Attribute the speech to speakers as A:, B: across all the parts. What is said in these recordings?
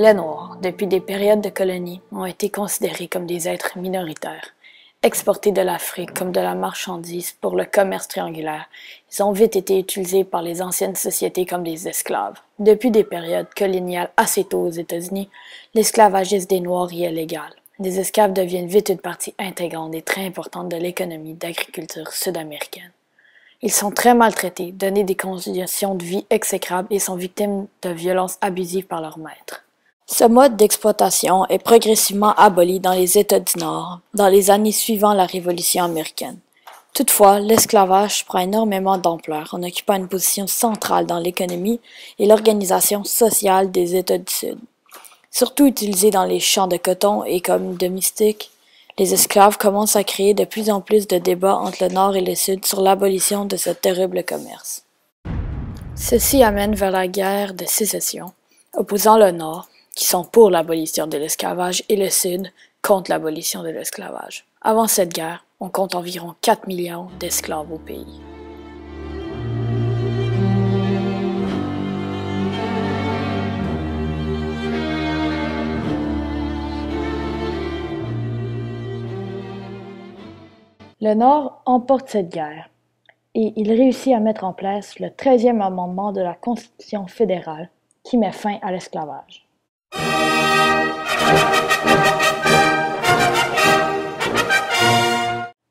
A: Les Noirs, depuis des périodes de colonie, ont été considérés comme des êtres minoritaires. Exportés de l'Afrique comme de la marchandise pour le commerce triangulaire, ils ont vite été utilisés par les anciennes sociétés comme des esclaves. Depuis des périodes coloniales assez tôt aux États-Unis, l'esclavagisme des Noirs y est légal. Les esclaves deviennent vite une partie intégrante et très importante de l'économie d'agriculture sud-américaine. Ils sont très maltraités, donnés des conditions de vie exécrables et sont victimes de violences abusives par leurs maîtres. Ce mode d'exploitation est progressivement aboli dans les États du Nord dans les années suivant la Révolution américaine. Toutefois, l'esclavage prend énormément d'ampleur en occupant une position centrale dans l'économie et l'organisation sociale des États du Sud. Surtout utilisé dans les champs de coton et comme domestiques, les esclaves commencent à créer de plus en plus de débats entre le Nord et le Sud sur l'abolition de ce terrible commerce. Ceci amène vers la guerre de sécession, opposant le Nord, qui sont pour l'abolition de l'esclavage, et le Sud, contre l'abolition de l'esclavage. Avant cette guerre, on compte environ 4 millions d'esclaves au pays. Le Nord emporte cette guerre et il réussit à mettre en place le 13e amendement de la Constitution fédérale qui met fin à l'esclavage.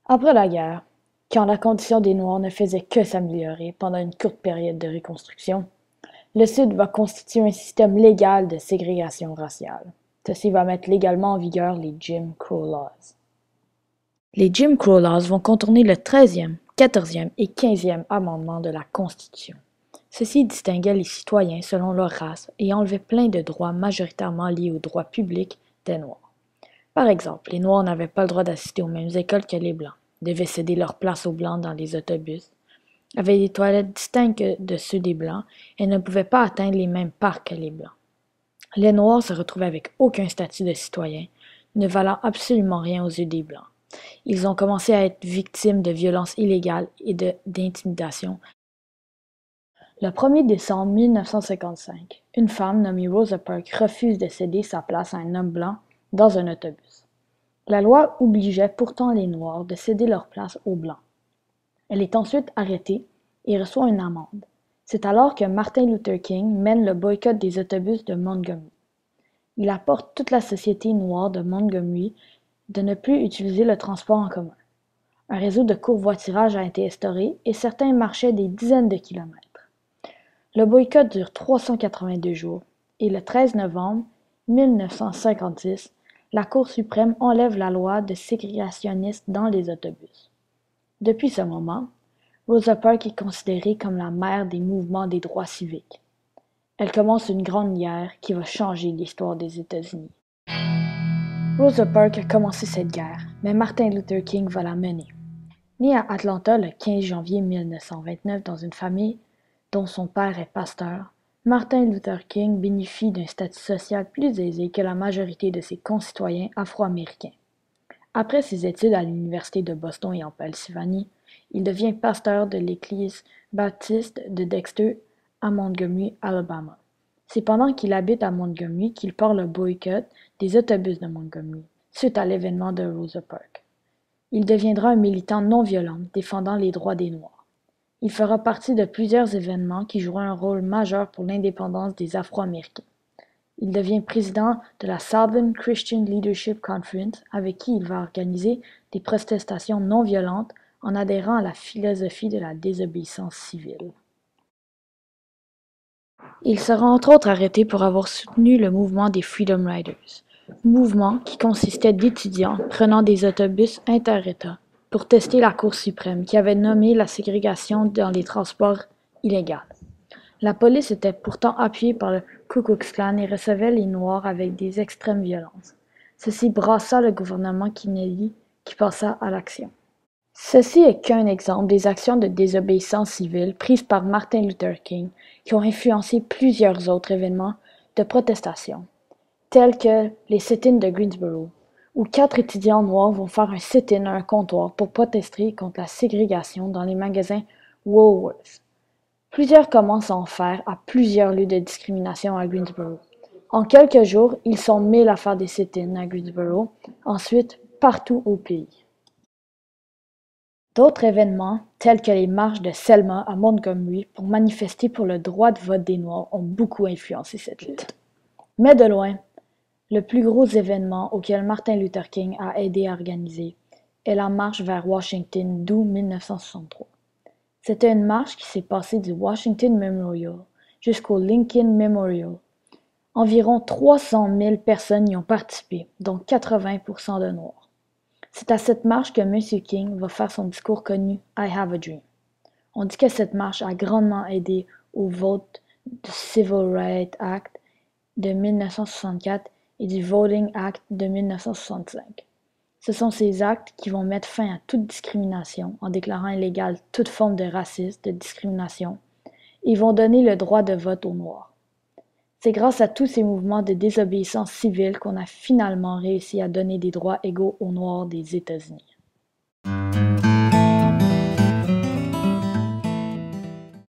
A: Après la guerre, quand la condition des Noirs ne faisait que s'améliorer pendant une courte période de reconstruction, le Sud va constituer un système légal de ségrégation raciale. Ceci va mettre légalement en vigueur les Jim Crow Laws. Les Jim Crow Laws vont contourner le 13e, 14e et 15e amendement de la Constitution. Ceci distinguait les citoyens selon leur race et enlevait plein de droits majoritairement liés aux droits publics des Noirs. Par exemple, les Noirs n'avaient pas le droit d'assister aux mêmes écoles que les Blancs, devaient céder leur place aux Blancs dans les autobus, avaient des toilettes distinctes de ceux des Blancs et ne pouvaient pas atteindre les mêmes parcs que les Blancs. Les Noirs se retrouvaient avec aucun statut de citoyen, ne valant absolument rien aux yeux des Blancs. Ils ont commencé à être victimes de violences illégales et d'intimidation. Le 1er décembre 1955, une femme nommée Rosa Parks refuse de céder sa place à un homme blanc dans un autobus. La loi obligeait pourtant les Noirs de céder leur place aux Blancs. Elle est ensuite arrêtée et reçoit une amende. C'est alors que Martin Luther King mène le boycott des autobus de Montgomery. Il apporte toute la société noire de Montgomery de ne plus utiliser le transport en commun. Un réseau de covoiturage a été instauré et certains marchaient des dizaines de kilomètres. Le boycott dure 382 jours et le 13 novembre 1956, la Cour suprême enlève la loi de ségrégationniste dans les autobus. Depuis ce moment, Rosa Parks est considérée comme la mère des mouvements des droits civiques. Elle commence une grande guerre qui va changer l'histoire des États-Unis. Rosa Parks a commencé cette guerre, mais Martin Luther King va la mener. Né à Atlanta le 15 janvier 1929 dans une famille dont son père est pasteur, Martin Luther King bénéficie d'un statut social plus aisé que la majorité de ses concitoyens afro-américains. Après ses études à l'Université de Boston et en Pennsylvanie, il devient pasteur de l'Église baptiste de Dexter à Montgomery, Alabama. C'est pendant qu'il habite à Montgomery qu'il part le boycott des autobus de Montgomery, suite à l'événement de Rosa Parks. Il deviendra un militant non violent défendant les droits des Noirs. Il fera partie de plusieurs événements qui joueront un rôle majeur pour l'indépendance des Afro-Américains. Il devient président de la Southern Christian Leadership Conference, avec qui il va organiser des protestations non violentes en adhérant à la philosophie de la désobéissance civile. Il sera entre autres arrêté pour avoir soutenu le mouvement des Freedom Riders, mouvement qui consistait d'étudiants prenant des autobus inter-États pour tester la Cour suprême qui avait nommé la ségrégation dans les transports illégale. La police était pourtant appuyée par le Ku Klux Klan et recevait les Noirs avec des extrêmes violences. Ceci brassa le gouvernement Kennedy qui passa à l'action. Ceci est qu'un exemple des actions de désobéissance civile prises par Martin Luther King qui ont influencé plusieurs autres événements de protestation, tels que les sit-ins de Greensboro, où 4 étudiants noirs vont faire un sit-in à un comptoir pour protester contre la ségrégation dans les magasins Woolworth. Plusieurs commencent à en faire à plusieurs lieux de discrimination à Greensboro. En quelques jours, ils sont 1000 à faire des sit-ins à Greensboro, ensuite partout au pays. D'autres événements, tels que les marches de Selma à Montgomery pour manifester pour le droit de vote des Noirs, ont beaucoup influencé cette lutte. Mais de loin, le plus gros événement auquel Martin Luther King a aidé à organiser est la marche vers Washington d'août 1963. C'était une marche qui s'est passée du Washington Memorial jusqu'au Lincoln Memorial. Environ 300 000 personnes y ont participé, dont 80% de Noirs. C'est à cette marche que M. King va faire son discours connu « I have a dream ». On dit que cette marche a grandement aidé au vote du Civil Rights Act de 1964 et du Voting Act de 1965. Ce sont ces actes qui vont mettre fin à toute discrimination en déclarant illégale toute forme de racisme, de discrimination, et vont donner le droit de vote aux Noirs. C'est grâce à tous ces mouvements de désobéissance civile qu'on a finalement réussi à donner des droits égaux aux Noirs des États-Unis.